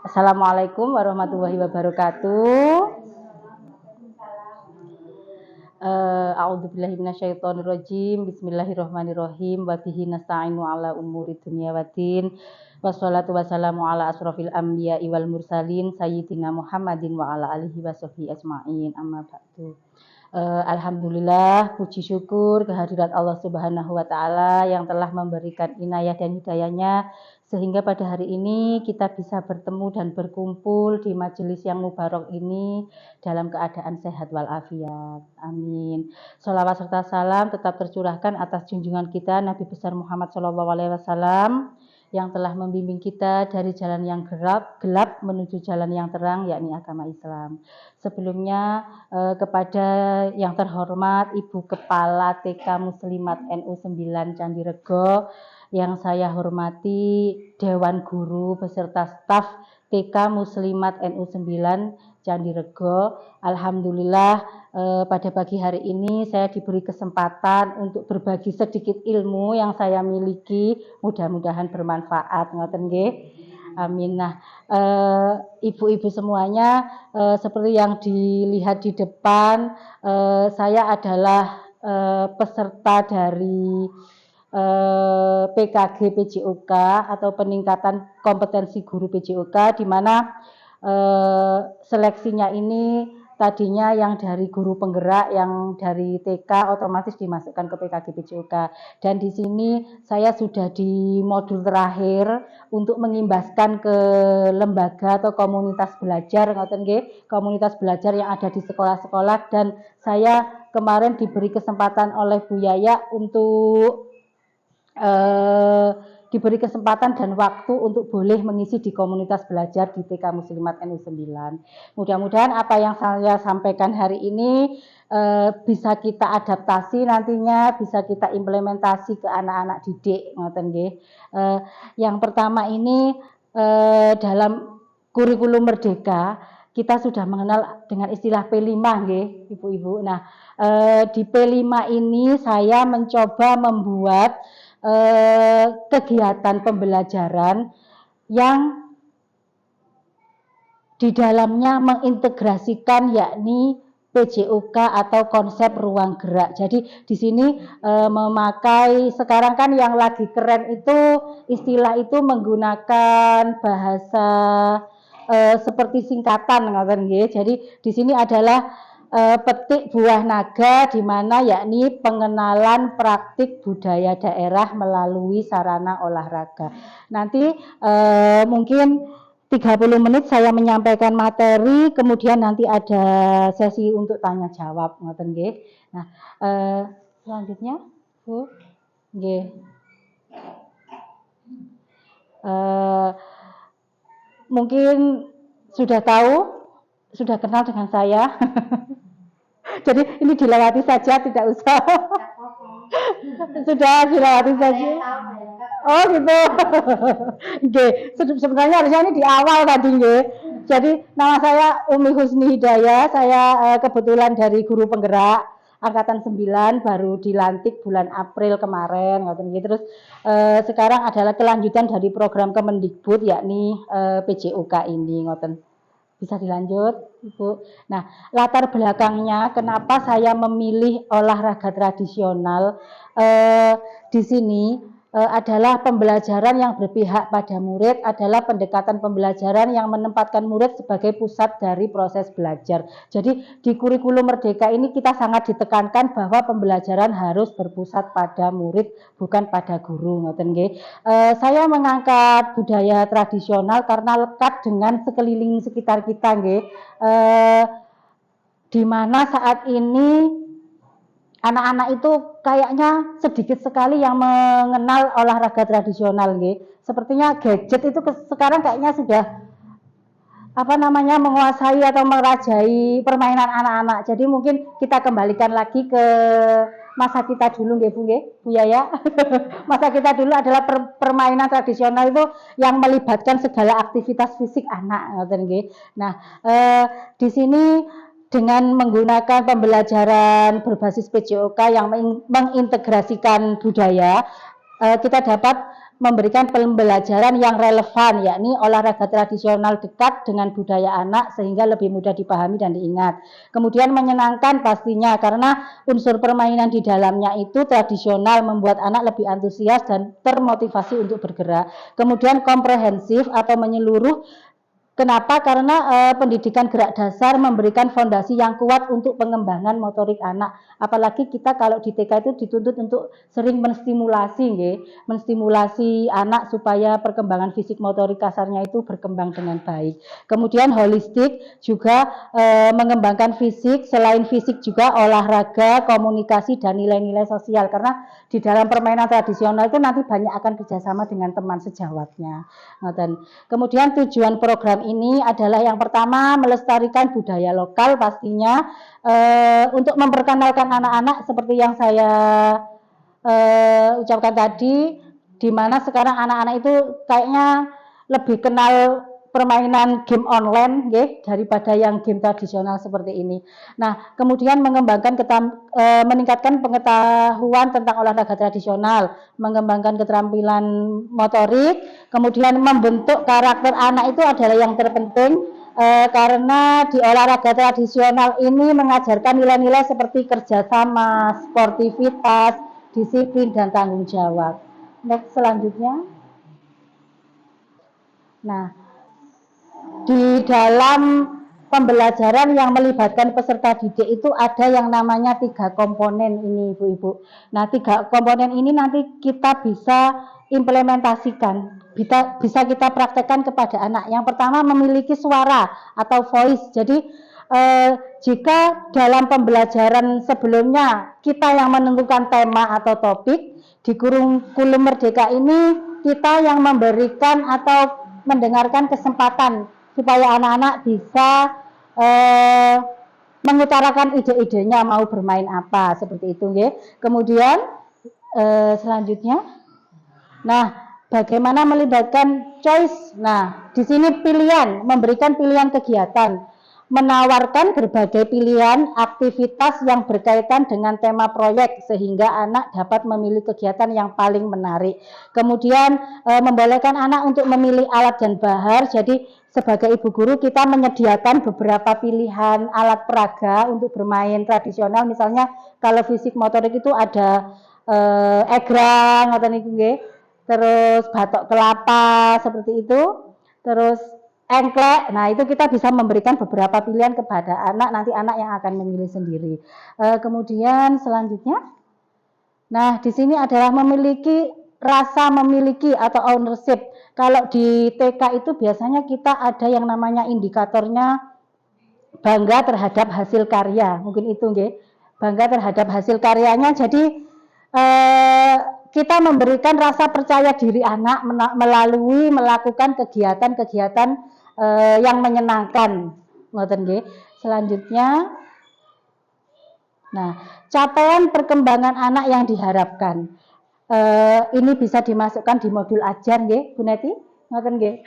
Assalamualaikum warahmatullahi wabarakatuh. A'udzubillahi minasyaitonirrajim. Bismillahirrahmanirrahim. Wa bihi nasta'inu ala umuri dunya waddin. Wassalatu wassalamu ala asrofil anbiya'i wal mursalin sayyidina Muhammadin wa ala alihi washabbihi ajma'in. Amma ba'du. Alhamdulillah, puji syukur kehadirat Allah Subhanahu wa Ta'ala yang telah memberikan inayah dan hidayahnya sehingga pada hari ini kita bisa bertemu dan berkumpul di majelis yang mubarak ini dalam keadaan sehat walafiat. Amin. Sholawat serta salam tetap tercurahkan atas junjungan kita Nabi besar Muhammad SAW yang telah membimbing kita dari jalan yang gelap menuju jalan yang terang, yakni agama Islam. Sebelumnya kepada yang terhormat Ibu Kepala TK Muslimat NU 9 Candirego, yang saya hormati Dewan Guru beserta staf TK Muslimat NU 9 Candirego. Alhamdulillah pada pagi hari ini saya diberi kesempatan untuk berbagi sedikit ilmu yang saya miliki, mudah-mudahan bermanfaat. Ngoten nggih. Amin. Nah, ibu-ibu semuanya, seperti yang dilihat di depan, saya adalah peserta dari PKG PJOK atau peningkatan kompetensi guru PJOK, di mana seleksinya ini tadinya yang dari guru penggerak, yang dari TK otomatis dimasukkan ke PKG PJOK. Dan di sini saya sudah di modul terakhir untuk mengimbaskan ke lembaga atau komunitas belajar, komunitas belajar yang ada di sekolah-sekolah. Dan saya kemarin diberi kesempatan oleh Bu Yaya untuk diberi kesempatan dan waktu untuk boleh mengisi di komunitas belajar di TK Muslimat NU 9. Mudah-mudahan apa yang saya sampaikan hari ini bisa kita adaptasi nantinya, bisa kita implementasi ke anak-anak didik. Yang pertama ini dalam kurikulum Merdeka kita sudah mengenal dengan istilah P5 nggih, Ibu-ibu. Nah, di P5 ini saya mencoba membuat kegiatan pembelajaran yang di dalamnya mengintegrasikan yakni PJOK atau konsep ruang gerak. Jadi di sini memakai, sekarang kan yang lagi keren itu istilah itu menggunakan bahasa seperti singkatan, Jadi di sini adalah petik buah naga, di mana yakni pengenalan praktik budaya daerah melalui sarana olahraga. Nanti mungkin 30 menit saya menyampaikan materi, kemudian nanti ada sesi untuk tanya jawab. Nah, selanjutnya Bu, mungkin sudah tahu, sudah kenal dengan saya. Jadi ini dilewati saja, tidak usah. Sudah dilewati saja. Oh gitu. Sebenarnya harusnya ini di awal tadi, Jadi nama saya Umi Husni Hidayah. Saya kebetulan dari guru penggerak angkatan 9, baru dilantik bulan April kemarin. Terus sekarang adalah kelanjutan dari program Kemendikbud, yakni PJOK ini. Bisa dilanjut, Ibu. Nah, latar belakangnya kenapa saya memilih olahraga tradisional di sini adalah pembelajaran yang berpihak pada murid, adalah pendekatan pembelajaran yang menempatkan murid sebagai pusat dari proses belajar. Jadi di kurikulum Merdeka ini kita sangat ditekankan bahwa pembelajaran harus berpusat pada murid, bukan pada guru. Saya mengangkat budaya tradisional karena lekat dengan sekeliling sekitar kita, di mana saat ini anak-anak itu kayaknya sedikit sekali yang mengenal olahraga tradisional, Sepertinya gadget itu sekarang kayaknya sudah menguasai atau merajai permainan anak-anak. Jadi mungkin kita kembalikan lagi ke masa kita dulu, Bu Yaya. Masa kita dulu adalah permainan tradisional itu yang melibatkan segala aktivitas fisik anak, Nah, di sini dengan menggunakan pembelajaran berbasis PJOK yang mengintegrasikan budaya, kita dapat memberikan pembelajaran yang relevan, yakni olahraga tradisional dekat dengan budaya anak sehingga lebih mudah dipahami dan diingat. Kemudian menyenangkan pastinya karena unsur permainan di dalamnya itu tradisional, membuat anak lebih antusias dan termotivasi untuk bergerak. Kemudian komprehensif atau menyeluruh. Kenapa? Karena pendidikan gerak dasar memberikan fondasi yang kuat untuk pengembangan motorik anak. Apalagi kita kalau di TK itu dituntut untuk sering menstimulasi anak supaya perkembangan fisik motorik kasarnya itu berkembang dengan baik. Kemudian holistik juga mengembangkan fisik, selain fisik juga olahraga, komunikasi dan nilai-nilai sosial. Karena di dalam permainan tradisional itu nanti banyak akan kerjasama dengan teman sejawatnya. Dan kemudian tujuan program ini adalah yang pertama melestarikan budaya lokal pastinya, untuk memperkenalkan anak-anak seperti yang saya ucapkan tadi, di mana sekarang anak-anak itu kayaknya lebih kenal permainan game online daripada yang game tradisional seperti ini. Nah, kemudian meningkatkan pengetahuan tentang olahraga tradisional, mengembangkan keterampilan motorik, kemudian membentuk karakter anak itu adalah yang terpenting, karena di olahraga tradisional ini mengajarkan nilai-nilai seperti kerjasama, sportivitas, disiplin, dan tanggung jawab. Next, selanjutnya. Nah, di dalam pembelajaran yang melibatkan peserta didik itu ada yang namanya 3 komponen ini, Ibu-Ibu. Nah, 3 komponen ini nanti kita bisa implementasikan, bisa kita praktekkan kepada anak. Yang pertama memiliki suara atau voice. Jadi jika dalam pembelajaran sebelumnya kita yang menentukan tema atau topik, di kurikulum Merdeka ini kita yang memberikan atau mendengarkan kesempatan supaya anak-anak bisa mengutarakan ide-idenya mau bermain apa seperti itu, nggih. Kemudian selanjutnya, nah, bagaimana melibatkan choice? Nah, di sini pilihan, memberikan pilihan kegiatan, menawarkan berbagai pilihan aktivitas yang berkaitan dengan tema proyek sehingga anak dapat memilih kegiatan yang paling menarik. Kemudian membolehkan anak untuk memilih alat dan bahar. Jadi sebagai ibu guru kita menyediakan beberapa pilihan alat peraga untuk bermain tradisional. Misalnya kalau fisik motorik itu ada egrang atau nggih, terus batok kelapa seperti itu, terus engklek. Nah, itu kita bisa memberikan beberapa pilihan kepada anak, nanti anak yang akan memilih sendiri. Kemudian selanjutnya, nah di sini adalah rasa memiliki atau ownership. Kalau di TK itu biasanya kita ada yang namanya indikatornya bangga terhadap hasil karya, mungkin itu nggih, bangga terhadap hasil karyanya. Jadi kita memberikan rasa percaya diri anak melalui melakukan kegiatan-kegiatan yang menyenangkan, ngoten nggih. Selanjutnya, nah, capaian perkembangan anak yang diharapkan. Ini bisa dimasukkan di modul ajar nggih, Bu Neti, ngoten nggih.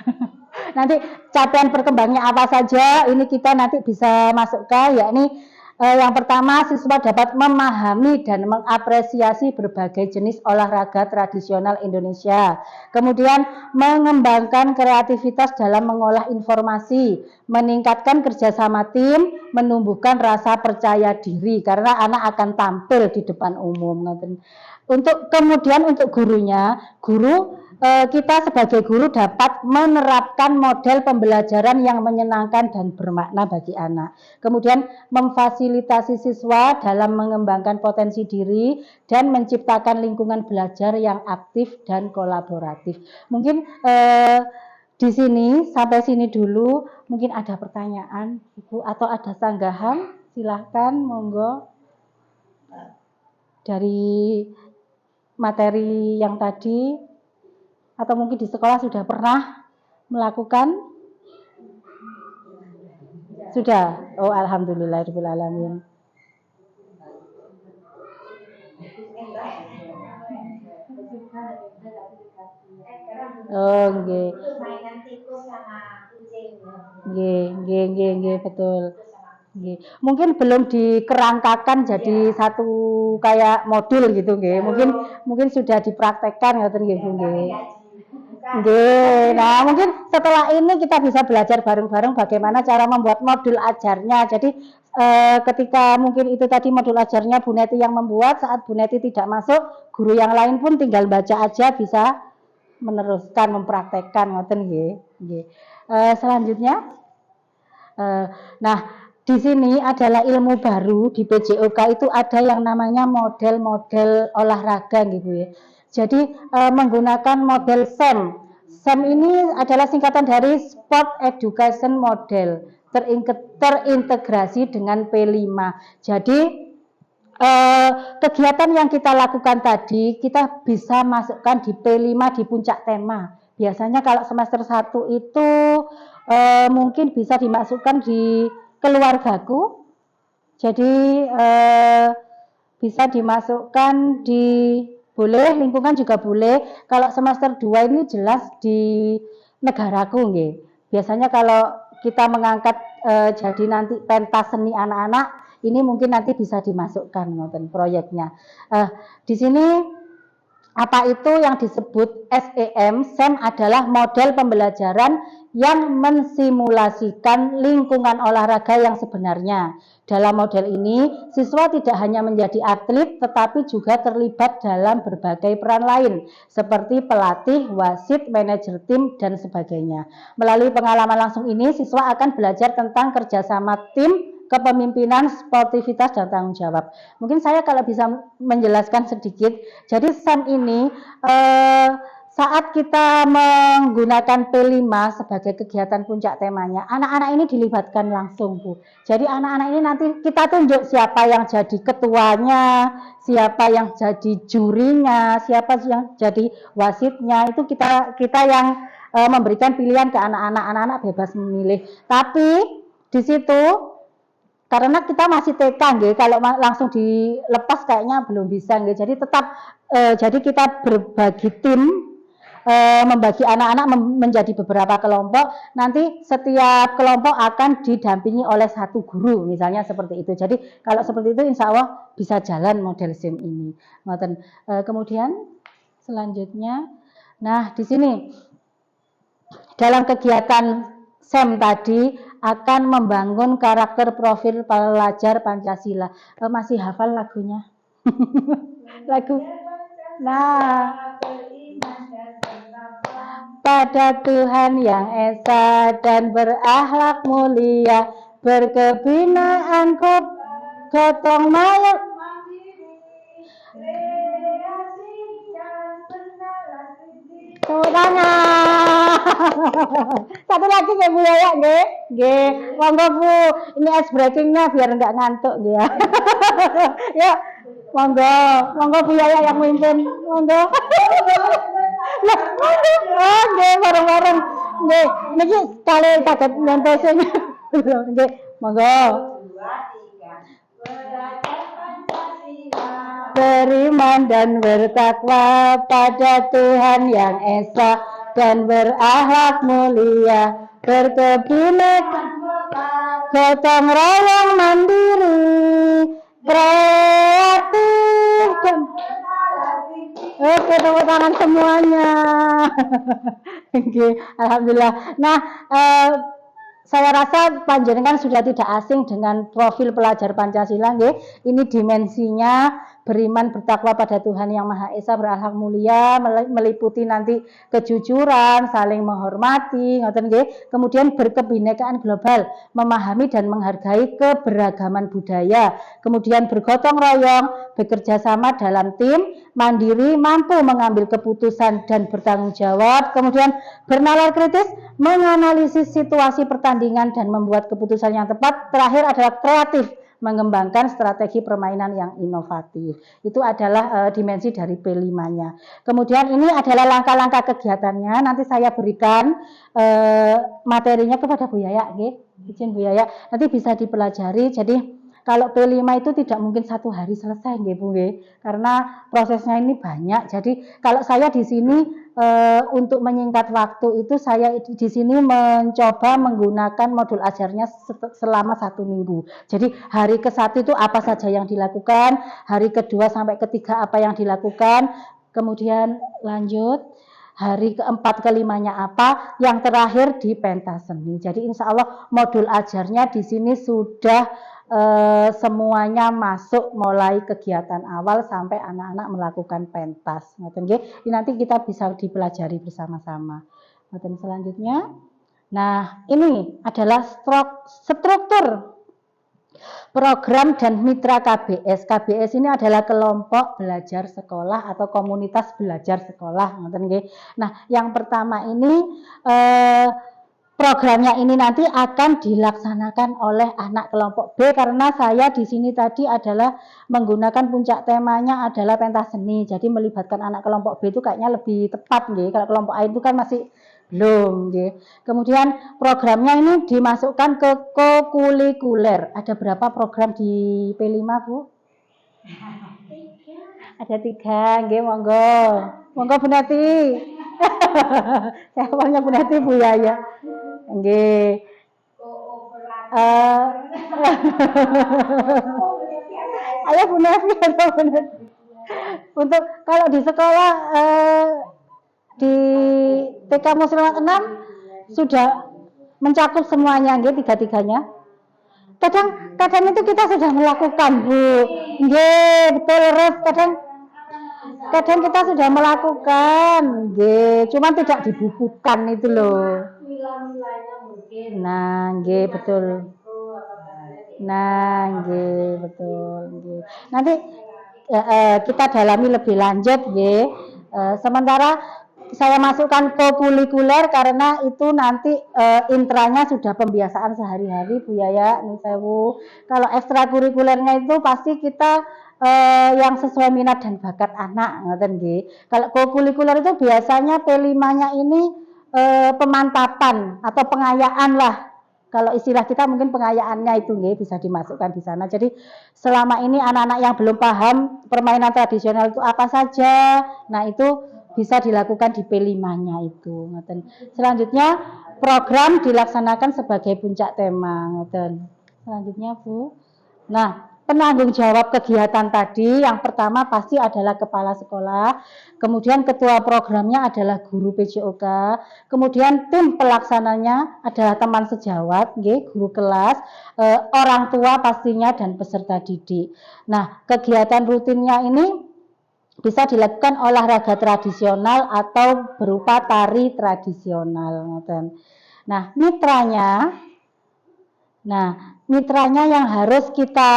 Nanti capaian perkembangannya apa saja ini kita nanti bisa masukkan, yakni yang pertama siswa dapat memahami dan mengapresiasi berbagai jenis olahraga tradisional Indonesia. Kemudian mengembangkan kreativitas dalam mengolah informasi, meningkatkan kerjasama tim, menumbuhkan rasa percaya diri karena anak akan tampil di depan umum. Kemudian untuk gurunya, kita sebagai guru dapat menerapkan model pembelajaran yang menyenangkan dan bermakna bagi anak. Kemudian memfasilitasi siswa dalam mengembangkan potensi diri dan menciptakan lingkungan belajar yang aktif dan kolaboratif. Mungkin di sini sampai sini dulu. Mungkin ada pertanyaan, Ibu, atau ada sanggahan? Silahkan, monggo. Dari materi yang tadi, atau mungkin di sekolah sudah pernah melakukan? Sudah? Oh, alhamdulillahirrahmanirrahim. Oh, nggih. Nggih, betul. Mungkin belum dikerangkakan jadi satu kayak modul gitu nggih. Mungkin sudah dipraktekkan ngoten nggih Bu nggih. Nggih. Nah, mungkin setelah ini kita bisa belajar bareng-bareng bagaimana cara membuat modul ajarnya. Jadi ketika mungkin itu tadi modul ajarnya Bu Neti yang membuat, saat Bu Neti tidak masuk, guru yang lain pun tinggal baca aja bisa meneruskan, mempraktekkan, ngoten nggih. Nggih. Selanjutnya, nah di sini adalah ilmu baru di PJOK itu ada yang namanya model-model olahraga gitu ya. Jadi menggunakan model SEM. SEM ini adalah singkatan dari Sport Education Model, terintegrasi dengan P5. Jadi kegiatan yang kita lakukan tadi kita bisa masukkan di P5 di puncak tema. Biasanya kalau semester 1 itu mungkin bisa dimasukkan di keluargaku. Jadi bisa dimasukkan di boleh, lingkungan juga boleh. Kalau semester 2 ini jelas di negaraku nggih. Biasanya kalau kita mengangkat jadi nanti pentas seni anak-anak, ini mungkin nanti bisa dimasukkan ngoten proyeknya. Di sini apa itu yang disebut SEM? SEM adalah model pembelajaran yang mensimulasikan lingkungan olahraga yang sebenarnya. Dalam model ini, siswa tidak hanya menjadi atlet, tetapi juga terlibat dalam berbagai peran lain, seperti pelatih, wasit, manajer tim, dan sebagainya. Melalui pengalaman langsung ini, siswa akan belajar tentang kerjasama tim, kepemimpinan, sportivitas, dan tanggung jawab. Mungkin saya kalau bisa menjelaskan sedikit, jadi SEM ini saat kita menggunakan P5 sebagai kegiatan puncak temanya, anak-anak ini dilibatkan langsung, Bu. Jadi anak-anak ini nanti kita tunjuk siapa yang jadi ketuanya, siapa yang jadi jurinya, siapa yang jadi wasitnya, itu kita yang memberikan pilihan ke anak-anak bebas memilih. Tapi di situ karena kita masih TK nggih, kalau langsung dilepas kayaknya belum bisa nggih. Jadi tetap jadi kita berbagi tim, membagi anak-anak menjadi beberapa kelompok. Nanti setiap kelompok akan didampingi oleh satu guru, misalnya seperti itu. Jadi kalau seperti itu insya Allah bisa jalan model SEM ini. Kemudian selanjutnya, nah di sini dalam kegiatan SEM tadi akan membangun karakter profil pelajar Pancasila. Masih hafal lagunya? Lagu. Nah, pada Tuhan yang esa dan berakhlak mulia, berkebinaan gotong mayat. Satu lagi nggih Bu ya, nggih. Nggih, monggo Bu. Ini ice breakingnya biar enggak ngantuk nggih ya. Ya, monggo Bu Yaya yang mimpin. Monggo. Oh, nggih bareng-bareng. Nggih, niki kali saged nyentosin. Nggih, monggo. Beriman dan bertakwa pada Tuhan yang esa dan berakhlak mulia, berkebinekaan, gotong royong mandiri, kreatif dan oke, tepuk tangan semuanya. Alhamdulillah. Nah, saya rasa panjenengan sudah tidak asing dengan profil pelajar Pancasila, nggih. Ini dimensinya beriman bertakwa pada Tuhan yang Maha Esa, berakhlak mulia, meliputi nanti kejujuran, saling menghormati, ngoten nggih. Kemudian berkebinekaan global, memahami dan menghargai keberagaman budaya. Kemudian bergotong royong, bekerja sama dalam tim, mandiri, mampu mengambil keputusan dan bertanggung jawab. Kemudian bernalar kritis, menganalisis situasi pertandingan dan membuat keputusan yang tepat. Terakhir adalah kreatif, mengembangkan strategi permainan yang inovatif. Itu adalah dimensi dari P5-nya. Kemudian ini adalah langkah-langkah kegiatannya. Nanti saya berikan materinya kepada Bu Yaya, izin Bu Yaya. Nanti bisa dipelajari. Jadi kalau P5 itu tidak mungkin satu hari selesai, Bu, karena prosesnya ini banyak. Jadi kalau saya di sini untuk menyingkat waktu itu saya di sini mencoba menggunakan modul ajarnya selama 1 minggu. Jadi hari ke-1 itu apa saja yang dilakukan, hari ke-2 sampai ke-3 apa yang dilakukan, kemudian lanjut hari keempat kelimanya apa, yang terakhir di pentas seni. Jadi insya Allah modul ajarnya di sini sudah semuanya masuk mulai kegiatan awal sampai anak-anak melakukan pentas. Ini nanti kita bisa dipelajari bersama-sama. Selanjutnya, nah ini adalah struktur program dan mitra KBS. KBS ini adalah kelompok belajar sekolah atau komunitas belajar sekolah. Nah, yang pertama ini programnya ini nanti akan dilaksanakan oleh anak kelompok B, karena saya di sini tadi adalah menggunakan puncak temanya adalah pentas seni. Jadi melibatkan anak kelompok B itu kayaknya lebih tepat, nggih. Kalau kelompok A itu kan masih belum, nggih. Kemudian programnya ini dimasukkan ke kokurikuler. Ada berapa program di P5, Bu? Ada 3, nggih, monggo. Monggo Bu Nati. Saya panggilnya Bu Nati, Bu Yaya. Nggih. Ayo Bu Nati, untuk kalau di sekolah di TK Muslimat 6 sudah mencakup semuanya, nggih, tiga-tiganya. Kadang itu kita sudah melakukan, Bu. Nggih, betul, Res. Kadang kita sudah melakukan, nggih, cuma tidak dibukukan itu loh. Nah, nggih, betul. Nah, nggih, betul, nggih. Nanti kita dalami lebih lanjut, nggih. Sementara saya masukkan kokurikuler karena itu nanti intranya sudah pembiasaan sehari-hari, Bu Yaya, Nun Sewu. Kalau ekstrakurikulernya itu pasti kita yang sesuai minat dan bakat anak, ngoten nggih. Kalau kokurikuler itu biasanya P5-nya ini pemantapan atau pengayaan lah. Kalau istilah kita mungkin pengayaannya itu nggih bisa dimasukkan di sana. Jadi selama ini anak-anak yang belum paham permainan tradisional itu apa saja, nah itu bisa dilakukan di P5-nya itu. Selanjutnya program dilaksanakan sebagai puncak tema. Selanjutnya, Bu. Nah, penanggung jawab kegiatan tadi yang pertama pasti adalah kepala sekolah, kemudian ketua programnya adalah guru PJOK, kemudian tim pelaksananya adalah teman sejawat, guru kelas, orang tua pastinya, dan peserta didik. Nah, kegiatan rutinnya ini bisa dilakukan olahraga tradisional atau berupa tari tradisional. Nah, mitranya yang harus kita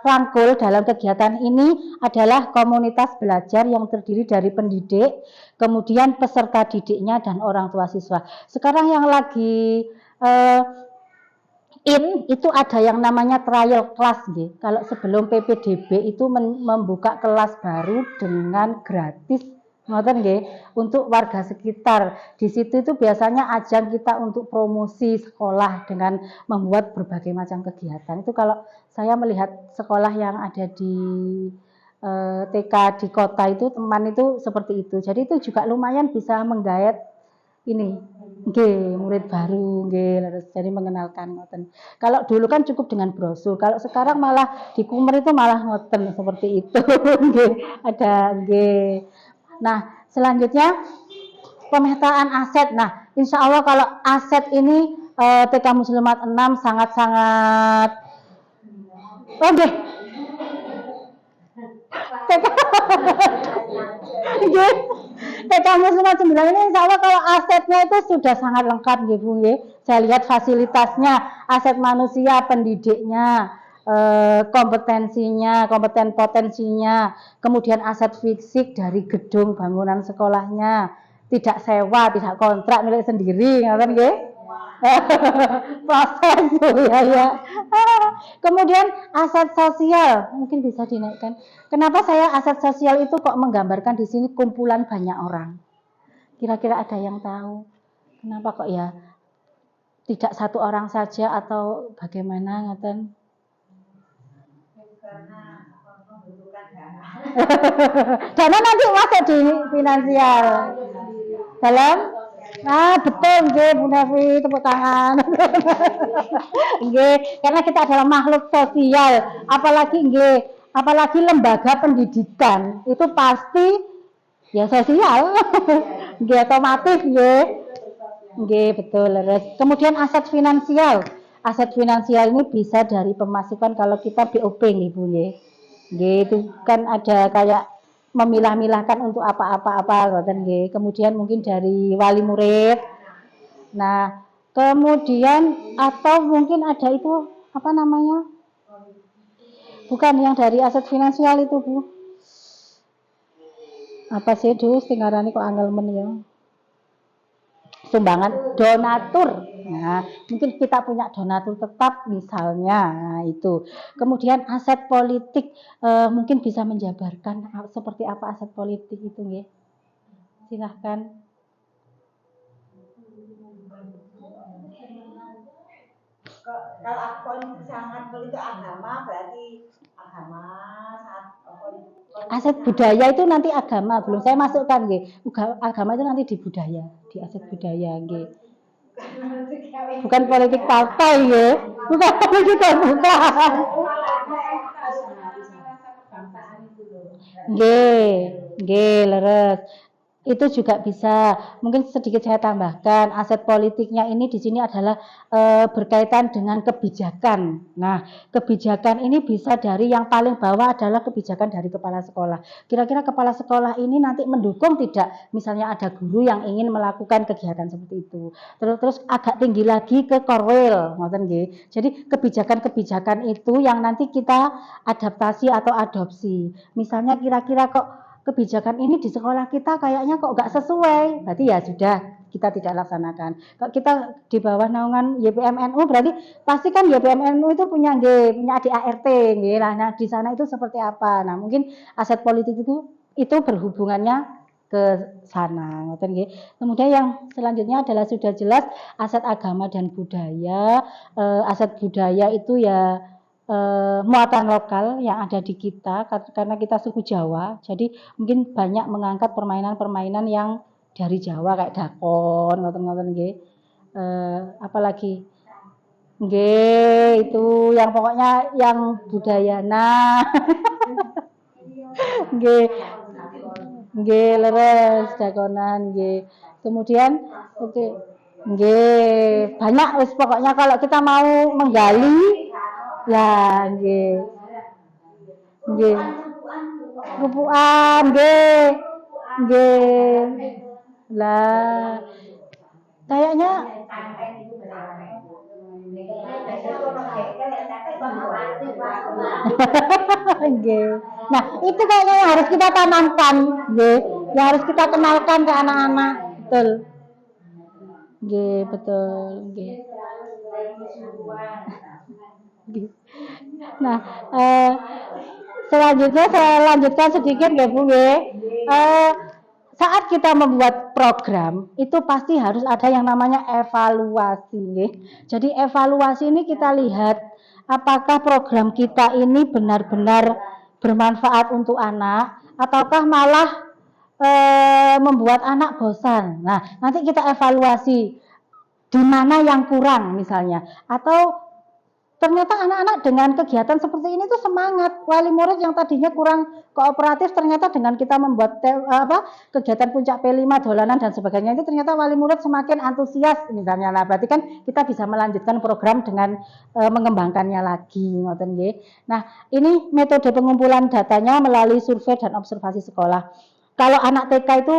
rangkul dalam kegiatan ini adalah komunitas belajar yang terdiri dari pendidik, kemudian peserta didiknya, dan orang tua siswa. Sekarang yang lagi itu ada yang namanya trial class, nggih. Kalau sebelum PPDB itu membuka kelas baru dengan gratis, ngoten nggih, untuk warga sekitar. Di situ itu biasanya ajang kita untuk promosi sekolah dengan membuat berbagai macam kegiatan. Itu kalau saya melihat sekolah yang ada di TK di kota itu, teman itu seperti itu. Jadi itu juga lumayan bisa menggayat ini, nggih, murid baru, nggih, jadi mengenalkan ngoten. Kalau dulu kan cukup dengan brosur, kalau sekarang malah di Kumer itu malah ngoten seperti itu, nggih, ada, nggih. Nah, selanjutnya pemetaan aset. Nah, insya Allah kalau aset ini TK Muslimat 6 sangat-sangat, oke. TK Muslimat 9 ini insya Allah kalau asetnya itu sudah sangat lengkap, Bu. Saya lihat fasilitasnya, aset manusia, pendidiknya, kompetensinya, potensinya, kemudian aset fisik dari gedung bangunan sekolahnya, tidak sewa, tidak kontrak, milik sendiri, ngoten nggih. Proses, ya. Kemudian aset sosial mungkin bisa dinaikkan. Kenapa saya aset sosial itu kok menggambarkan di sini kumpulan banyak orang? Kira-kira ada yang tahu kenapa kok ya tidak satu orang saja atau bagaimana, ngoten? Karena membutuhkan dana. Dana nanti masuk di finansial. Dalam? Nah, betul, nggih, Bu Nevi, tepuk tangan. Nggih, karena kita adalah makhluk sosial, apalagi lembaga pendidikan itu pasti ya sosial. Nggih, otomatis nggih. Nggih, betul leres. Kemudian aset finansial. Aset finansial ini bisa dari pemasukan kalau kita BOP nih Bu nggih. Nggih, itu kan ada kayak memilah-milahkan untuk apa-apa ngoten nggih. Kemudian mungkin dari wali murid. Nah, kemudian atau mungkin ada itu apa namanya? Bukan yang dari aset finansial itu Bu. Apa sih Du, sing ngarani kok angel men ya? Sumbangan donatur. Nah, mungkin kita punya donatur tetap misalnya, nah, itu. Kemudian aset politik mungkin bisa menjabarkan seperti apa aset politik itu nggih. Silahkan. Kalau aku politik sangat politik agama berarti agama saat aset budaya itu nanti agama belum saya masukkan nggih. Agama itu nanti di budaya, di aset budaya nggih. Bukan politik partai nggih. Bukan politik bukan. Nggih, nggih leres. Itu juga bisa. Mungkin sedikit saya tambahkan, aset politiknya ini di sini adalah berkaitan dengan kebijakan. Nah, kebijakan ini bisa dari yang paling bawah adalah kebijakan dari kepala sekolah. Kira-kira kepala sekolah ini nanti mendukung tidak? Misalnya ada guru yang ingin melakukan kegiatan seperti itu. Terus agak tinggi lagi ke korwil, ngoten nggih. Jadi kebijakan-kebijakan itu yang nanti kita adaptasi atau adopsi. Misalnya kira-kira kok kebijakan ini di sekolah kita kayaknya kok nggak sesuai, berarti ya sudah kita tidak laksanakan. Kalau kita di bawah naungan YPMNU berarti pasti kan YPMNU itu punya ADART, nah di sana itu seperti apa. Nah mungkin aset politik itu berhubungannya ke sana, ngoten nggih. Kemudian yang selanjutnya adalah sudah jelas aset agama dan budaya. Aset budaya itu ya muatan lokal yang ada di kita karena kita suku Jawa, jadi mungkin banyak mengangkat permainan-permainan yang dari Jawa kayak dakon, ngoten-ngoten nggih. Apalagi nggih itu yang pokoknya yang budayana. Nggih. Nggih leres dakonan nggih. Kemudian oke. Nggih, banyak wis pokoknya kalau kita mau menggali lah nggih. Nggih. Pupukan nggih. Nggih. Lah kayaknya nggih. Nah, itu kayaknya yang harus kita tanamkan, nggih. Yang harus kita kenalkan ke anak-anak, betul. Nggih, betul, nggih. Nah, selanjutnya saya lanjutkan sedikit nggih Bu nggih. Saat kita membuat program itu pasti harus ada yang namanya evaluasi nggih. Jadi evaluasi ini kita lihat apakah program kita ini benar-benar bermanfaat untuk anak ataukah malah membuat anak bosan. Nah, nanti kita evaluasi di mana yang kurang misalnya atau ternyata anak-anak dengan kegiatan seperti ini tuh semangat. Wali murid yang tadinya kurang kooperatif ternyata dengan kita membuat kegiatan puncak P5 dolanan dan sebagainya itu ternyata wali murid semakin antusias misalnya. Nah, berarti kan kita bisa melanjutkan program dengan mengembangkannya lagi, ngoten nggih. Nah, ini metode pengumpulan datanya melalui survei dan observasi sekolah. Kalau anak TK itu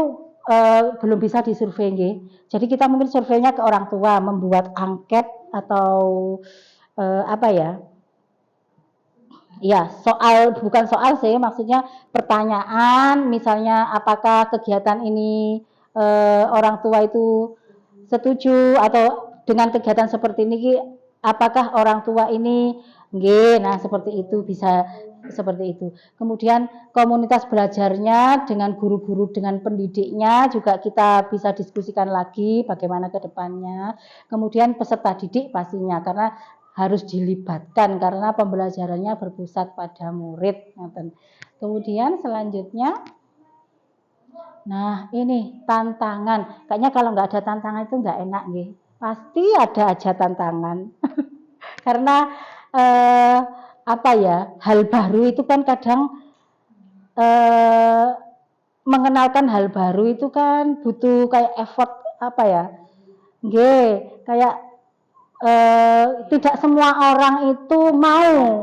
belum bisa disurvei nggih. Jadi kita mungkin surveinya ke orang tua, membuat angket atau apa ya? Ya, bukan soal sih, maksudnya pertanyaan, misalnya apakah kegiatan ini orang tua itu setuju atau dengan kegiatan seperti ini, apakah orang tua ini nggih, nah seperti itu bisa seperti itu. Kemudian komunitas belajarnya dengan guru-guru dengan pendidiknya juga kita bisa diskusikan lagi bagaimana ke depannya. Kemudian peserta didik pastinya karena harus dilibatkan karena pembelajarannya berpusat pada murid. Kemudian selanjutnya, nah ini tantangan. Kayaknya kalau nggak ada tantangan itu nggak enak nih. Pasti ada aja tantangan. Karena apa ya, hal baru itu kan kadang mengenalkan hal baru itu kan butuh kayak effort apa ya? Nggih, kayak tidak semua orang itu mau.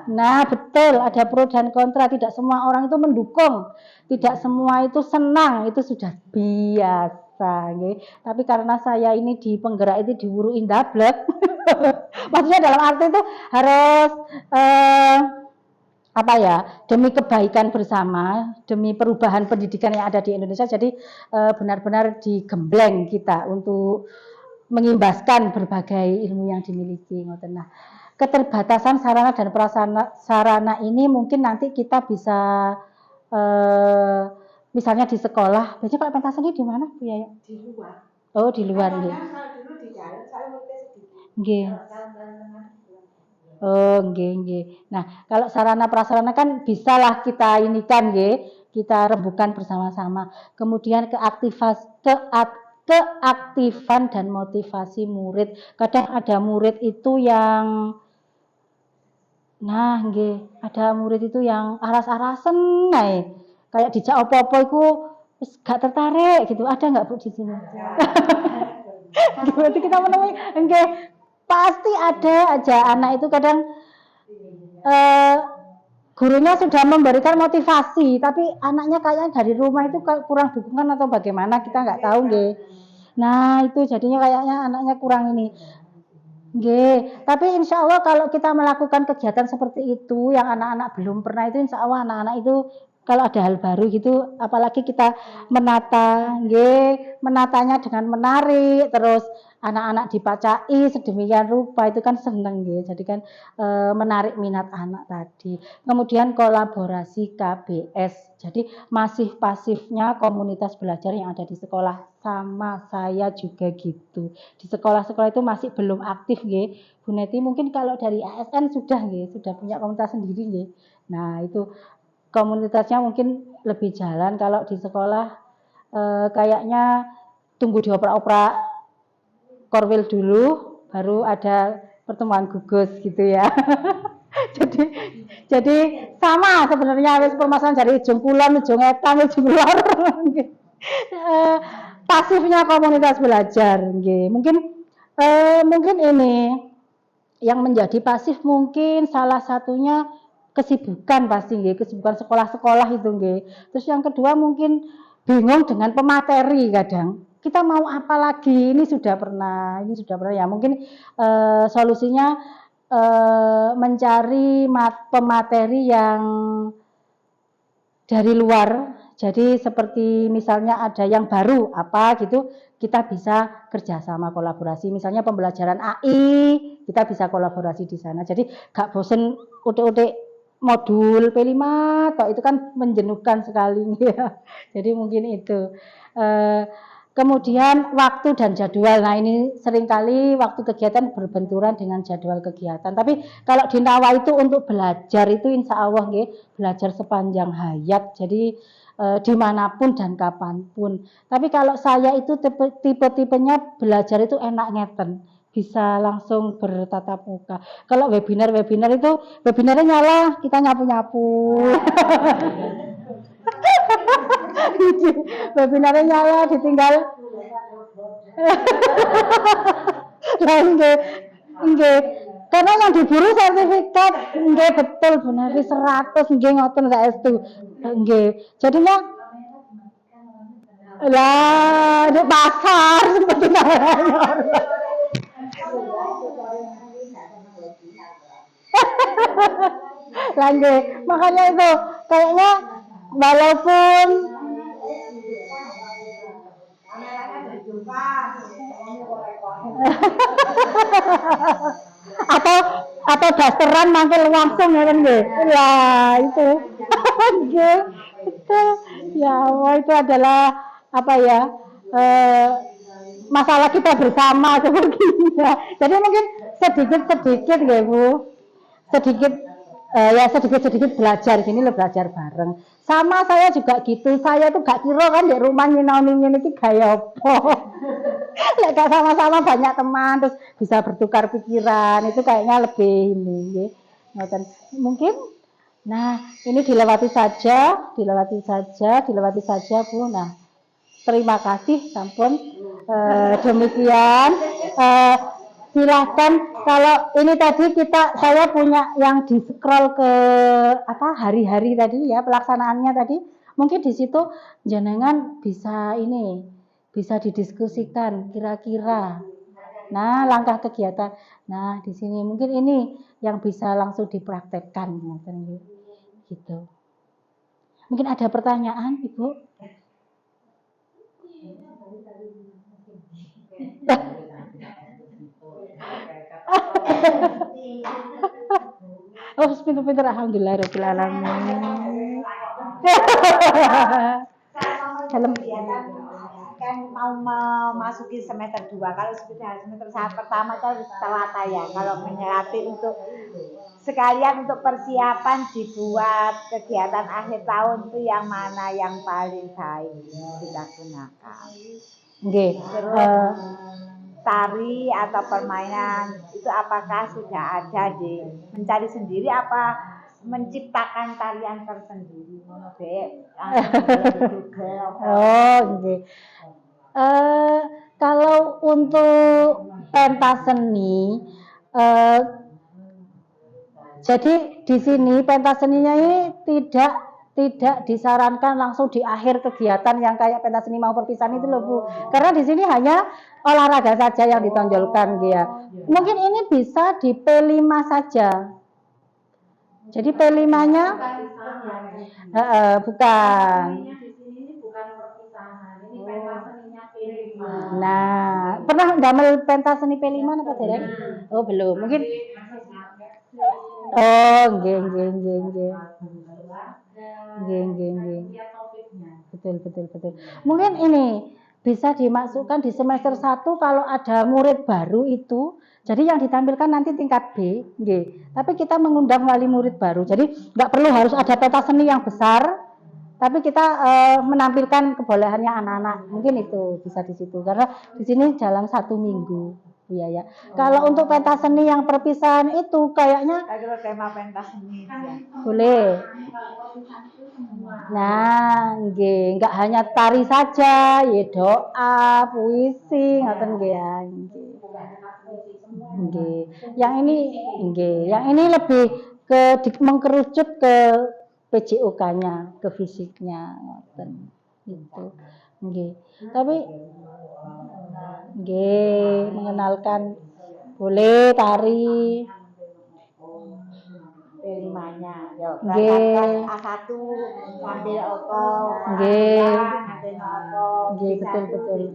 Nah, betul, ada pro dan kontra. Tidak semua orang itu mendukung, tidak semua itu senang, itu sudah biasa. Nggih. Tapi karena saya ini di penggerak itu diwuru indablek, maksudnya dalam arti itu harus apa ya, demi kebaikan bersama, demi perubahan pendidikan yang ada di Indonesia. Jadi benar-benar digembleng kita untuk mengimbaskan berbagai ilmu yang dimiliki. Nah, keterbatasan sarana dan prasarana sarana ini mungkin nanti kita bisa misalnya di sekolah. Biasanya kalau pentas seni di mana, Bu Yaya? Di luar. Oh, di luar nggih. Kalau dulu di dalam, saya ngerti sedikit. Nggih. Oh, nggih. Nah, kalau sarana prasarana kan bisalah kita ini kan nggih, kita rembukan bersama-sama. Kemudian keaktifan dan motivasi murid. Kadang ada murid itu yang ada murid itu yang aras-arasen nae. Kayak dijak opo-opo iku wis gak tertarik gitu. Ada nggak Bu di sini? Berarti kita menemui nggih. Pasti ada aja anak itu kadang gurunya sudah memberikan motivasi, tapi anaknya kayaknya dari rumah itu kurang dukungan atau bagaimana, kita nggak tahu nggih. Nah itu jadinya kayaknya anaknya kurang ini. Nggih, tapi insya Allah kalau kita melakukan kegiatan seperti itu yang anak-anak belum pernah itu, insya Allah anak-anak itu kalau ada hal baru gitu, apalagi kita menata, nggih, menatanya dengan menarik, terus anak-anak dipacai sedemikian rupa itu kan seneng nggih. Jadi kan menarik minat anak tadi. Kemudian kolaborasi KBS. Jadi masih pasifnya komunitas belajar yang ada di sekolah, sama saya juga gitu. Di sekolah-sekolah itu masih belum aktif nggih. Bu Neti mungkin kalau dari ASN sudah nggih, sudah punya komunitas sendiri nggih. Nah, itu komunitasnya mungkin lebih jalan. Kalau di sekolah kayaknya tunggu dioprak-oprak korwil dulu, baru ada pertemuan gugus gitu ya. jadi sama sebenarnya wis permasalahan dari ujung kulon, ujung etan, ujung lor. Pasifnya komunitas belajar nggih. Mungkin ini yang menjadi pasif mungkin salah satunya kesibukan pasti nggih, kesibukan sekolah-sekolah itu nggih. Terus yang kedua mungkin bingung dengan pemateri kadang. Kita mau apa lagi? Ini sudah pernah ya. Mungkin solusinya mencari pemateri yang dari luar. Jadi seperti misalnya ada yang baru apa gitu, kita bisa kerjasama kolaborasi. Misalnya pembelajaran AI, kita bisa kolaborasi di sana. Jadi gak bosen udik-udik modul P5 toh, itu kan menjenuhkan sekali ya. Jadi mungkin itu. Kemudian waktu dan jadwal. Nah ini seringkali waktu kegiatan berbenturan dengan jadwal kegiatan. Tapi kalau di Nawa itu untuk belajar itu insya Allah belajar sepanjang hayat. Jadi dimanapun dan kapanpun. Tapi kalau saya itu tipe-tipenya belajar itu enak ngeten. Bisa langsung bertatap muka. Kalau webinar itu webinarnya nyala, kita nyapu-nyapu. Webinarnya nyala, ditinggal. Nggih. Karena yang diburu sertifikat, nggih betul benar 100 nggih ngoten saestu. Nggih. Jadinya lah di pasar seperti Lanjut, makanya itu kayaknya walaupun atau dasteran manggil langsung ya kan nggih. Lah itu. Itu ya Allah, itu adalah apa ya? Masalah kita bersama sepertinya. Jadi mungkin sedikit nggih Bu. Sedikit belajar sini lo belajar bareng. Sama saya juga gitu. Saya tuh gak kira kan di rumah nyinaoni iki gaya apa. Lek gak sama-sama banyak teman terus bisa bertukar pikiran, itu kayaknya lebih ini nggih. Mungkin Nah, ini dilewati saja, Bu. Nah, terima kasih, sampun. Demikian. Silahkan kalau ini tadi saya punya yang di scroll ke hari-hari tadi ya pelaksanaannya tadi. Mungkin di situ jenengan bisa didiskusikan kira-kira. Nah, langkah kegiatan. Nah, di sini mungkin ini yang bisa langsung dipraktekkan, gitu. Mungkin ada pertanyaan, Ibu? Oh, pinter-pinter, alhamdulillah. Dalam kegiatan kan mau memasuki semester 2. Kalau semester pertama kan telat ya. Kalau menyelati untuk sekalian untuk persiapan dibuat kegiatan akhir tahun itu yang mana yang paling baik kita gunakan. Nggih. Tari atau permainan itu apakah sudah ada mencari sendiri apa menciptakan tarian tersendiri? Oh, nggih. Kalau untuk pentas seni, jadi di sini pentas seninya ini tidak disarankan langsung di akhir kegiatan yang kayak pentas seni mau perpisahan itu loh Bu. Karena di sini hanya olahraga saja yang ditonjolkan ya. Mungkin ini bisa di P5 saja. Jadi P5-nya bukan. Nah, pernah damel pentas seni P5 apa dereng? Oh, belum. Mungkin oh, nggih. Betul. Mungkin ini bisa dimasukkan di semester 1 kalau ada murid baru itu. Jadi yang ditampilkan nanti tingkat B, nggih. Tapi kita mengundang wali murid baru. Jadi nggak perlu harus ada pentas seni yang besar, tapi kita menampilkan kebolehannya anak-anak. Mungkin itu bisa di situ. Karena di sini jalan 1 minggu. Iya ya. Kalau untuk pentas seni yang perpisahan itu kayaknya tema pentas seni ya. Boleh. Nah, nggak hanya tari saja, ya doa, puisi, ngoten nggih ya. Nggih. Yang ini lebih mengkerucut ke PJOK-nya, ke fisiknya, ngoten. Itu. Nggih. Tapi nggih, mengenalkan boleh tari. P5-nya. Nggih. A1 sambil opo. Nggih. Nggih, betul.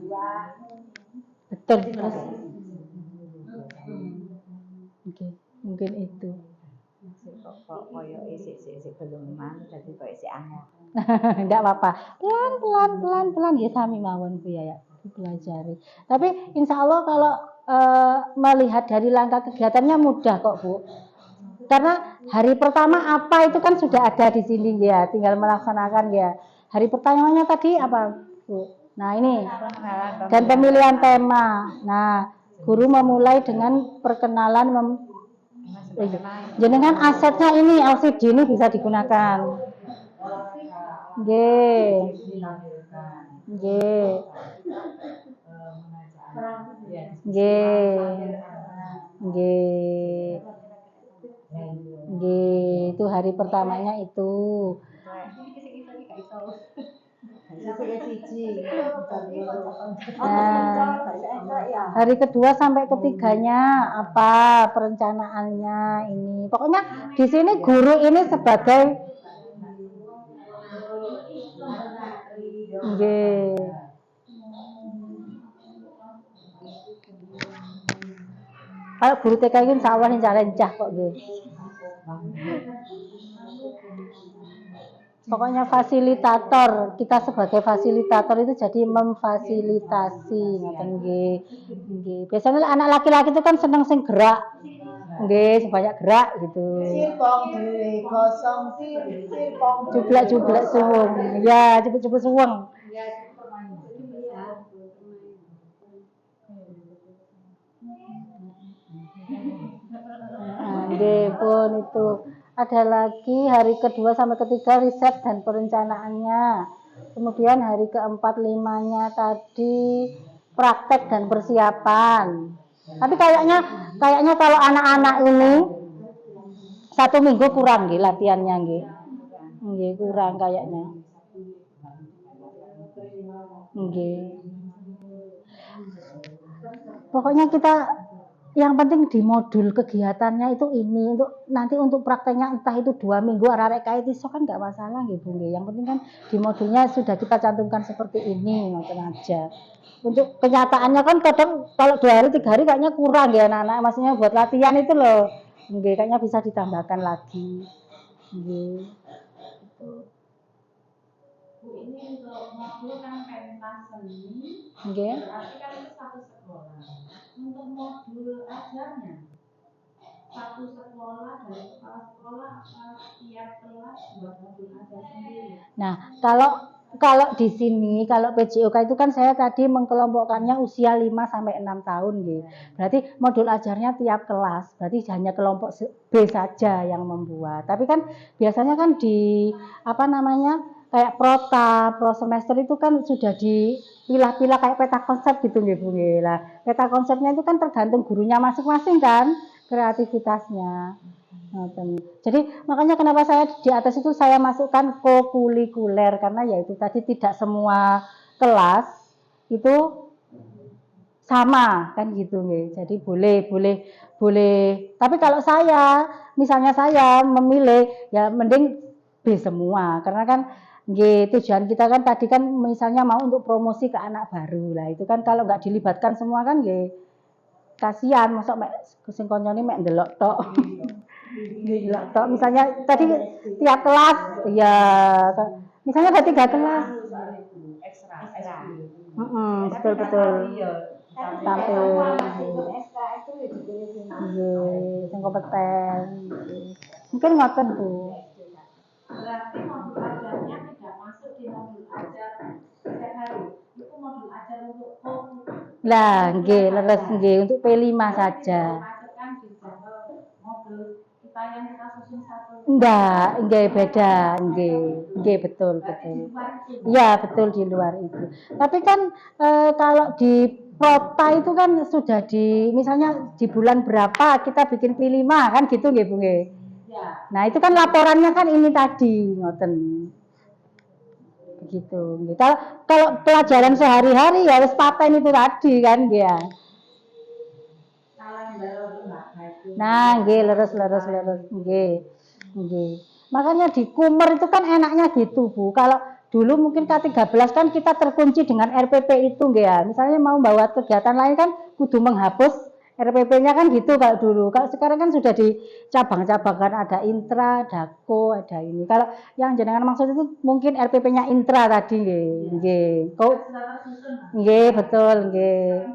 Betul. Oke, mungkin itu. Kok koyo isik belum jadi kok isik angel. Enggak apa-apa. Pelan ya sami mawon Bu ya. Dipelajari. Tapi insya Allah kalau melihat dari langkah kegiatannya mudah kok Bu. Karena hari pertama apa itu kan sudah ada di sini ya, tinggal melaksanakan ya. Hari pertamanya tadi apa Bu? Nah ini dan pemilihan tema. Nah guru memulai dengan perkenalan jenengan asetnya ini LCD ini bisa digunakan. Itu hari pertamanya itu. Hari kedua sampai ketiganya apa perencanaannya ini. Pokoknya di sini guru ini sebagai kalau guru TK ini insya Allah rencah kok Pokoknya fasilitator, kita sebagai fasilitator itu jadi memfasilitasi, ngoten nggih. Biasanya anak laki-laki itu kan seneng sing gerak. Nggih, sebanyak gerak gitu. Sirpong dhewe gosong sirpong jublek suwung. Ya, cepet-cepet suwung. Nggih pun itu. ada lagi hari kedua sampai ketiga riset dan perencanaannya. Kemudian hari keempat limanya tadi praktek dan persiapan. Tapi kayaknya kalau anak-anak ini 1 minggu kurang nggih latihannya nggih. Nggih kurang kayaknya. Nggih. Pokoknya kita yang penting di modul kegiatannya itu ini nanti untuk prakteknya entah itu 2 minggu arek kait iso kan nggak masalah nggih Bu nggih. Yang penting kan di modulnya sudah kita cantumkan seperti ini ngoten aja. Untuk kenyataannya kan kadang kalau 2 hari 3 hari kayaknya kurang ya anak-anak, maksudnya buat latihan itu loh. Nggih kayaknya bisa ditambahkan lagi. Nggih. Bu ini untuk modul kan pentas seni. Nggih. Berarti kan itu satu sekolah. Untuk modul ajarnya satu sekolah dari kepala sekolah tiap kelas buat modul ajar sendiri. Nah, kalau di sini kalau PJOK itu kan saya tadi mengkelompokkannya usia 5 sampai 6 tahun gitu. Berarti modul ajarnya tiap kelas, berarti hanya kelompok B saja yang membuat. Tapi kan biasanya kan di kayak pro semester itu kan sudah dipilah-pilah kayak peta konsep gitu nggih Bu nggih. Lah, peta konsepnya itu kan tergantung gurunya masing-masing kan kreativitasnya. Jadi makanya kenapa saya di atas itu saya masukkan kokurikuler karena yaitu tadi tidak semua kelas itu sama kan gitu nih. Jadi boleh. Tapi kalau misalnya saya memilih ya mending B semua karena kan tujuan kita kan tadi kan misalnya mau untuk promosi ke anak baru lah itu kan kalau nggak dilibatkan semua kan kasihan masa sing koncone mek ndelok tok. Ndelok tok misalnya tadi tiap kelas ya misalnya ada 3 kelas. Ekstra. Betul. Tampil. Ekstra itu sing kompeten. Mungkin ngoten Bu. Berarti modul ajarnya tidak masuk di modul ajar setiap hari. Itu modul ajar untuk lah, leres untuk P5 saja. Masukkan di modul kita yang kita susun satu. Enggak, beda, betul. Iya, betul di luar itu. Tapi kan kalau di Prota itu kan sudah misalnya di bulan berapa kita bikin P5 kan gitu nggih Bu nggih. Nah, itu kan laporannya kan ini tadi, ngoten. Begitu. Kalau pelajaran sehari-hari ya wis paten itu tadi kan ya. Nah, leres nggih. Makanya di Kumer itu kan enaknya gitu, Bu. Kalau dulu mungkin K13 kan kita terkunci dengan RPP itu nggih ya. Misalnya mau bawa kegiatan lain kan kudu menghapus RPP-nya kan gitu kalau dulu. Kalau sekarang kan sudah di cabang-cabangan ada intra, ada ko, ada ini. Kalau yang jenengan maksud itu mungkin RPP-nya intra tadi nggih. Nggih, betul nggih.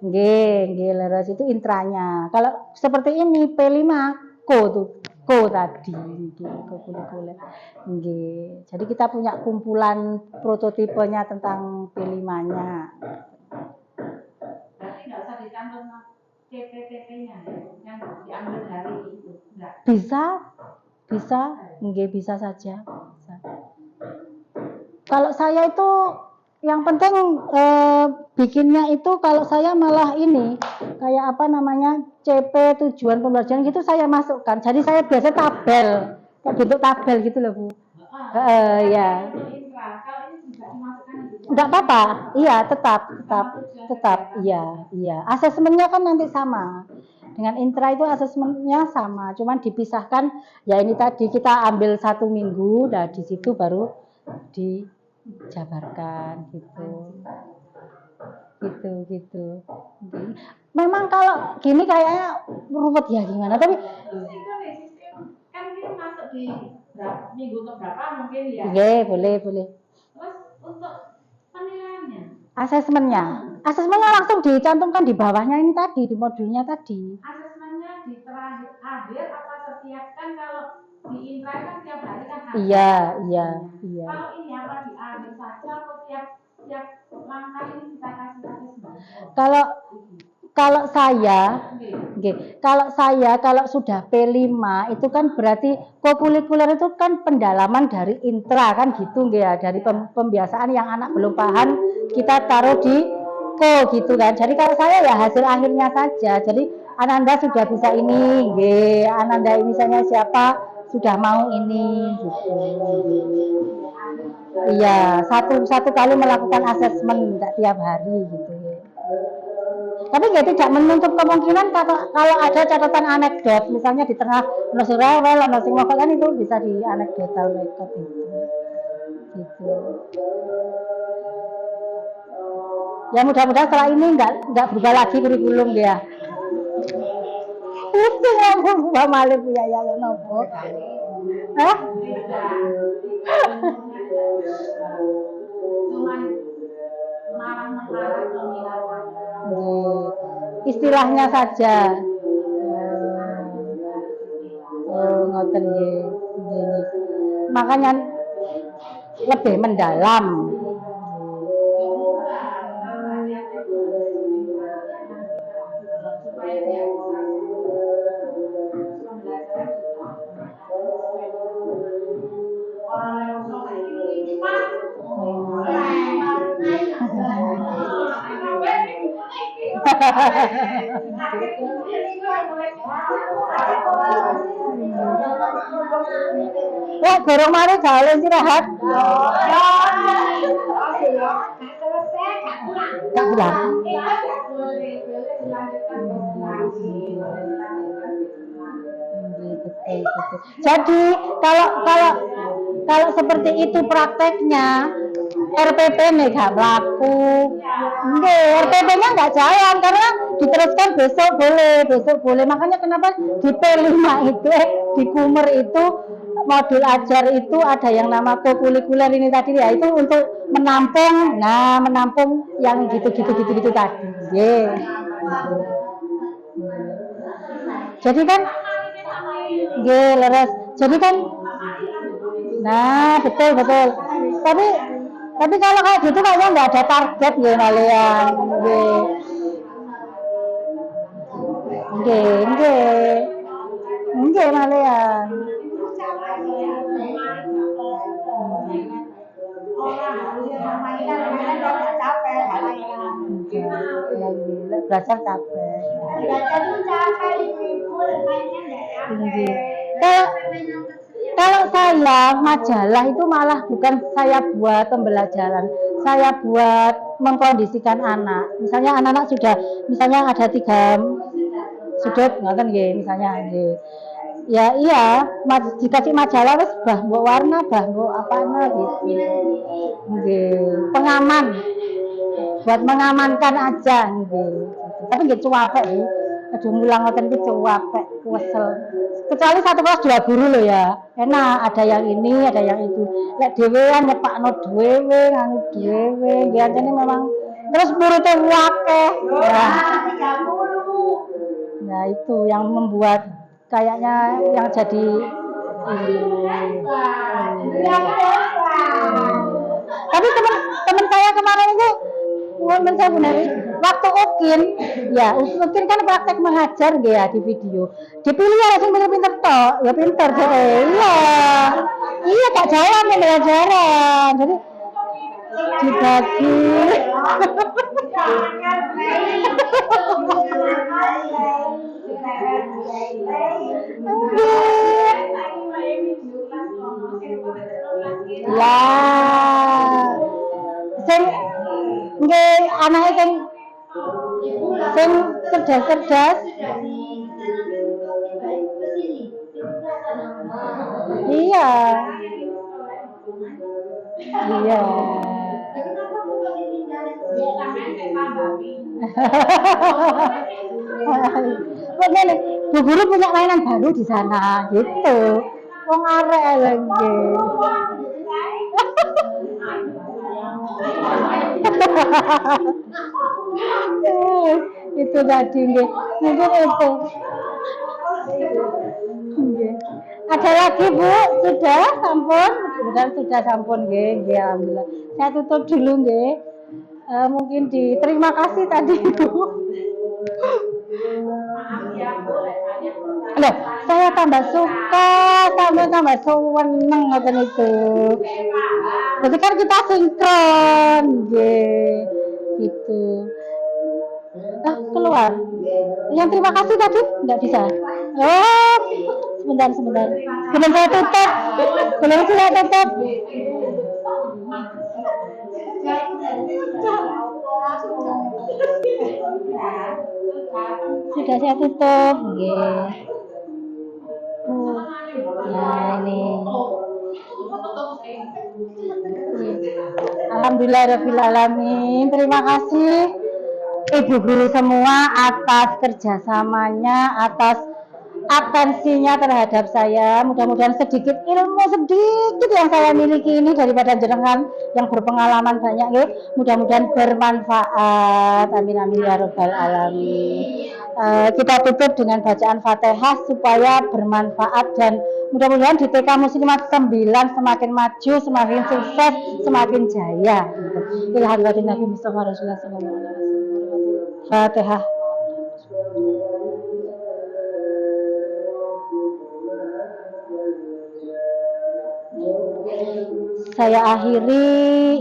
Nggih, leres itu intranya. Kalau seperti ini P5 ko tadi kurikuler. Nggih. Jadi kita punya kumpulan prototipenya tentang P5-nya. Berarti enggak usah dicantum CPTP-nya yang diambil dari itu. Enggak. Bisa. Nggih, bisa saja. Bisa. Kalau saya itu yang penting bikinnya itu kalau saya malah ini kayak CP tujuan pembelajaran gitu saya masukkan. Jadi saya biasa tabel, kayak bentuk tabel gitu loh Bu. Ya. Enggak apa-apa. Iya, tetap. Iya. Asesmennya kan nanti sama. Dengan intra itu asesmennya sama, cuman dipisahkan ya ini tadi kita ambil 1 minggu, nah di situ baru dijabarkan gitu. Memang kalau gini kayaknya ruwet ya gimana, tapi sistem kan ini masuk di minggu keberapa mungkin ya. Oke, boleh. Terus untuk penilaiannya? Asesmennya langsung dicantumkan di bawahnya ini tadi, di modulnya tadi. Asesmennya di terakhir akhir apa setiap kan kalau di intra kan tiap hari kan ada. Iya. Kalau ini apa di akhir saja atau tiap langkah ini kita kasih asesmen? Kalau saya Kalau saya kalau sudah P5 itu kan berarti kokulikuler itu kan pendalaman dari intra kan gitu ya, dari pembiasaan yang anak belum paham kita taruh di ko gitu kan. Jadi kalau saya ya hasil akhirnya saja. Jadi Ananda sudah bisa ini, Ananda misalnya siapa sudah mau ini gitu. Iya, satu kali melakukan asesmen tidak tiap hari gitu ya. Tapi ya tidak menutup kemungkinan kalau ada catatan anekdot, misalnya di tengah nasi rewel, nasi ngokok kan itu bisa di anekdotal record itu. Gitu. Ya mudah-mudahan setelah ini nggak berubah lagi kurikulum dia. Itu ngomong Mbak Malik ya nopo. Hah? Istilahnya saja. Ngoten nggih. Makanya lebih mendalam. Ya, gorong mari gawe istirahat. Gak pulang. Jadi kalau seperti itu prakteknya RPP nih gak berlaku. RPP-nya nggak jalan karena diteruskan besok boleh. Makanya kenapa di P5 itu di Kumer itu modul ajar itu ada yang nama kokulikuler ini tadi ya, itu untuk menampung yang gitu tadi. Jadi kan leres. Jadi kan nah betul. Tapi kalau kayak gitu kayaknya nggak ada target ya kalian. Nggih kalian. Belajar capek. Kalau saya majalah itu malah bukan saya buat pembelajaran, saya buat mengkondisikan anak. Misalnya anak-anak sudah, misalnya ada 3 sudut, nggak misalnya ya iya, dikasih majalah terus mbok warna, mbok apanya gitu. Pengaman, buat mengamankan aja gitu. Tapi nggak cuapek ya. Aduh mulang ngoten iki cuapek, kesel. Kecuali 1 kelas 2 guru loh ya. Enak, ada yang ini, ada yang itu. Lek dhewean nyepakno dhewe, nganu dhewe, biasanya memang terus muridnya akeh. Nah, itu yang membuat kayaknya yang jadi tapi teman saya kemarin itu saya benar waktu ukin ya ukin kan praktek mengajar ya di video dipilih ya langsung pinter tok ya pinter iya tak jalan pembelajaran jadi dibagi lah sing nggih anake sing cerdas iya begini Bu Guru punya mainan baru di sana gitu wong arek lagi itu tadi mungkin itu ada lagi Bu sudah sampun nggih alhamdulillah saya tutup dulu nggih mungkin terima kasih tadi Bu Loh, saya tambah suka, tambah seneng ngoten itu. Berarti kan kita sinkron, gitu. Ah, keluar. Yang terima kasih tadi nggak bisa. Oh, sebentar. Belum saya tutup. Sudah saya tutup. Nah, ini. Alhamdulillahirrahmanirrahim. Terima kasih Ibu guru semua atas kerjasamanya, atas atensinya terhadap saya. Mudah-mudahan sedikit ilmu sedikit yang saya miliki ini daripada jenengan yang berpengalaman banyak, ya. Mudah-mudahan bermanfaat. Amin amin ya robbal alamin. Kita tutup dengan bacaan Fatihah supaya bermanfaat dan mudah-mudahan di TK Muslimat 9 semakin maju, semakin sukses, semakin jaya. Ilhamdulillah Nabi Mustafa Rasulullah sallallahu alaihi wasallam. Fatihah. Saya akhiri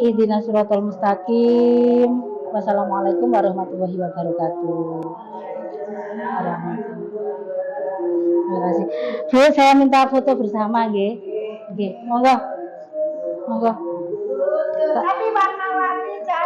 ihdinas siratal mustaqim. Wassalamualaikum warahmatullahi wabarakatuh. Terima kasih. Bu, saya minta foto bersama, nggih. Nggih, monggo.